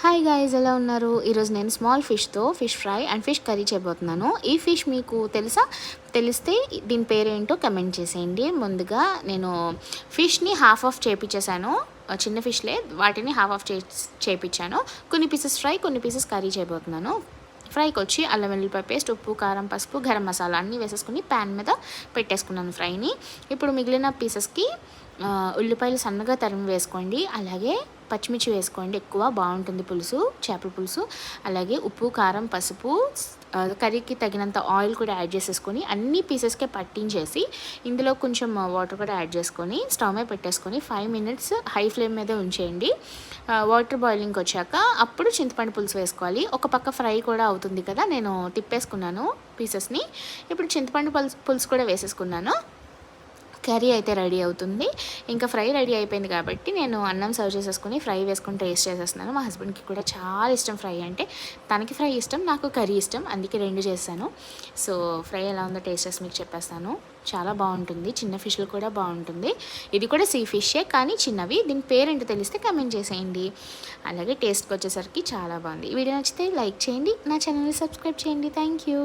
Hi guys, ఎలా ఉన్నారు? ఈరోజు నేను స్మాల్ ఫిష్తో fish fry and fish curry చేయబోతున్నాను. ఈ ఫిష్ మీకు తెలుసా? తెలిస్తే దీని పేరేంటో కమెంట్ చేసేయండి. ముందుగా నేను ఫిష్ని హాఫ్ ఆఫ్ చేపించేసాను. చిన్న ఫిష్లే, వాటిని హాఫ్ ఆఫ్ చేపించాను. కొన్ని పీసెస్ ఫ్రై, కొన్ని పీసెస్ కర్రీ చేయబోతున్నాను. ఫ్రైకి వచ్చి అల్లం వెల్లుల్లిపాయ పేస్ట్, ఉప్పు, కారం, పసుపు, గరం మసాలా అన్నీ వేసేసుకుని ప్యాన్ మీద పెట్టేసుకున్నాను ఫ్రైని. ఇప్పుడు మిగిలిన పీసెస్కి ఉల్లిపాయలు సన్నగా తరిమి వేసుకోండి. అలాగే పచ్చిమిర్చి వేసుకోండి, ఎక్కువ బాగుంటుంది పులుసు, చేపల పులుసు. అలాగే ఉప్పు, కారం, పసుపు, కర్రీకి తగినంత ఆయిల్ కూడా యాడ్ చేసేసుకొని అన్ని పీసెస్కే పట్టించేసి ఇందులో కొంచెం వాటర్ కూడా యాడ్ చేసుకొని స్టవ్ మీద పెట్టేసుకొని 5 minutes హై ఫ్లేమ్ మీద ఉంచేయండి. వాటర్ బాయిలింగ్కి వచ్చాక అప్పుడు చింతపండు పులుసు వేసుకోవాలి. ఒక పక్క ఫ్రై కూడా అవుతుంది కదా, నేను తిప్పేసుకున్నాను పీసెస్ని. ఇప్పుడు చింతపండు పులుసు కూడా వేసేసుకున్నాను. కర్రీ అయితే రెడీ అవుతుంది. ఇంకా ఫ్రై రెడీ అయిపోయింది కాబట్టి నేను అన్నం సర్వ్ చేసేసుకుని ఫ్రై వేసుకుని టేస్ట్ చేసేస్తున్నాను. మా హస్బెండ్కి కూడా చాలా ఇష్టం ఫ్రై అంటే. తనకి ఫ్రై ఇష్టం, నాకు కర్రీ ఇష్టం, అందుకే రెండు చేశాను. సో ఫ్రై ఎలా ఉందో టేస్ట్ చేసి మీకు చెప్పేస్తాను. చాలా బాగుంటుంది, చిన్న ఫిష్లు కూడా బాగుంటుంది. ఇది కూడా సీ ఫిషే కానీ చిన్నవి. దీని పేరేంటో తెలిస్తే కమెంట్ చేసేయండి. అలాగే టేస్ట్కి వచ్చేసరికి చాలా బాగుంది. ఈ వీడియో నచ్చితే లైక్ చేయండి, నా ఛానల్ని సబ్స్క్రైబ్ చేయండి. Thank you.